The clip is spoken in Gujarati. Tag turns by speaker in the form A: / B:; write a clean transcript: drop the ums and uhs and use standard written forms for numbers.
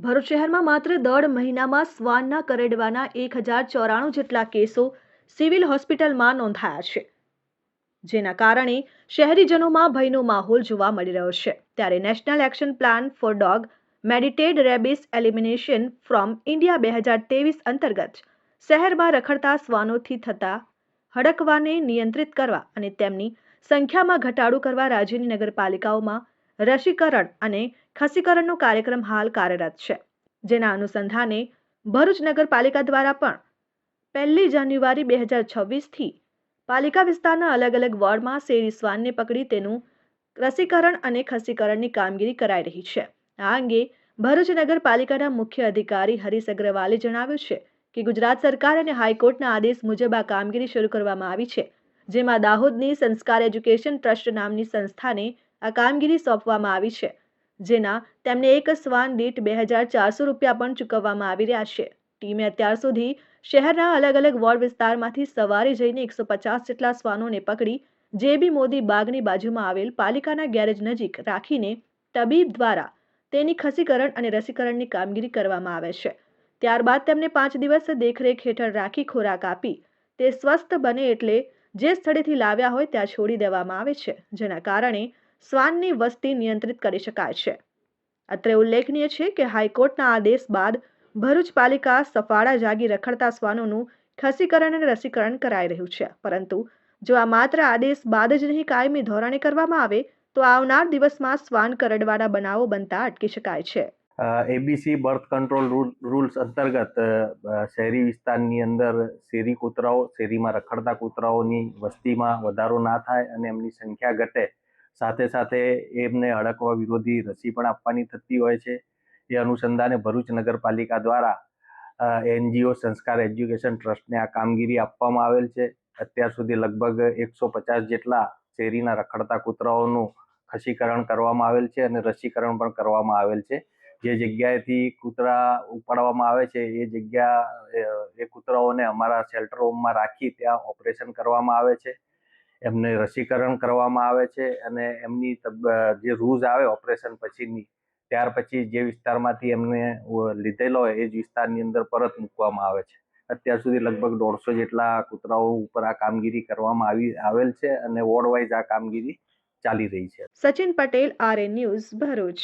A: ભરૂચ શહેરમાં માત્ર 1.5 મહિનામાં શ્વાનના કરડવાના 1094 જેટલા કેસો સિવિલ હોસ્પિટલમાં નોંધાયા છે, જેના કારણે શહેરીજનોમાં ભયનો માહોલ જોવા મળી રહ્યો છે. ત્યારે national action plan for dog mediated rabies elimination from India 2023 અંતર્ગત શહેરમાં રખડતા શ્વાનોથી થતા હડકવાને નિયંત્રિત કરવા અને તેમની સંખ્યામાં ઘટાડો કરવા રાજ્યની નગરપાલિકાઓમાં રસીકરણ અને ખસીકરણનો કાર્યક્રમ હાલ કાર્યરત છે. જેના અનુસંધાને ભરૂચ નગરપાલિકા દ્વારા પણ 1 જાન્યુઆરી 2026થી પાલિકા વિસ્તારના અલગ અલગ વોર્ડમાં શેરી શ્વાનને પકડી તેનું રસીકરણ અને ખસીકરણની કામગીરી કરાઈ રહી છે. આ અંગે ભરૂચ નગરપાલિકાના મુખ્ય અધિકારી હરીશ અગ્રવાલે જણાવ્યું છે કે ગુજરાત સરકાર અને હાઈકોર્ટના આદેશ મુજબ આ કામગીરી શરૂ કરવામાં આવી છે, જેમાં દાહોદની સંસ્કાર એજ્યુકેશન ટ્રસ્ટ નામની સંસ્થાને આ કામગીરી સોંપવામાં આવી છે, જેના તેમને એક શ્વાન દીઠ 2400 રૂપિયા પણ ચૂકવવામાં આવી રહ્યા છે. ટીમે અત્યાર સુધી શહેરના અલગ અલગ વોર્ડ વિસ્તારમાંથી સવારે જઈને 150 જેટલા શ્વાનોને પકડી જેબી મોદી બાગની બાજુમાં આવેલ પાલિકાના ગેરેજ નજીક રાખીને તબીબ દ્વારા તેની ખસીકરણ અને રસીકરણની કામગીરી કરવામાં આવે છે. ત્યારબાદ તેમને 5 દિવસ દેખરેખ હેઠળ રાખી ખોરાક આપી તે સ્વસ્થ બને એટલે જે સ્થળેથી લાવ્યા હોય ત્યાં છોડી દેવામાં આવે છે, જેના કારણે શ્વાનની વસ્તી નિયંત્રિત કરી શકાય છે. અત્રે ઉલ્લેખનીય છે કે હાઈકોર્ટના આદેશ બાદ ભરૂચ પાલિકા સફાળા જાગી રખડતા શ્વાનોનું ખસીકરણ અને રસીકરણ કરાઈ રહ્યું છે. પરંતુ જો આ માત્ર આદેશ બાદ જ નહીં કાયમી ધોરણે કરવામાં આવે તો આવનાર દિવસમાં શ્વાન કરડવાના બનાવો બનતા અટકી શકાય છે.
B: એબીસી બર્થ કંટ્રોલ રૂલ્સ અંતર્ગત શહેરી વિસ્તારની અંદર શેરી કૂતરાઓ, શેરીમાં રખડતા કૂતરાઓની વસ્તીમાં વધારો ના થાય અને એમની સંખ્યા ઘટે, સાથે સાથે એમને હડકવા વિરોધી રસી પણ આપવાની થતી હોય છે. એ અનુસંધાને ભરૂચ નગરપાલિકા દ્વારા એનજીઓ સંસ્કાર એજ્યુકેશન ટ્રસ્ટને આ કામગીરી આપવામાં આવેલ છે. અત્યાર સુધી લગભગ 150 જેટલા શેરીના રખડતા કૂતરાઓનું ખસીકરણ કરવામાં આવેલ છે અને રસીકરણ પણ કરવામાં આવેલ છે. જે જગ્યાએથી કૂતરા ઉપાડવામાં આવે છે એ જગ્યા એ કૂતરાઓને અમારા શેલ્ટર હોમમાં રાખી ત્યાં ઓપરેશન કરવામાં આવે છે, એમને રસીકરણ કરવામાં આવે છે અને એમની જે રૂઝ આવે ઓપરેશન પછીની, ત્યાર પછી જે વિસ્તારમાંથી એમને લીધેલો હોય એ જ વિસ્તારની અંદર પરત મૂકવામાં આવે છે. અત્યાર સુધી લગભગ 150 જેટલા કૂતરાઓ ઉપર આ કામગીરી કરવામાં આવેલ છે અને વોર્ડ વાઇઝ આ કામગીરી ચાલી રહી છે.
A: Sachin Patel, RN news, Bharuch.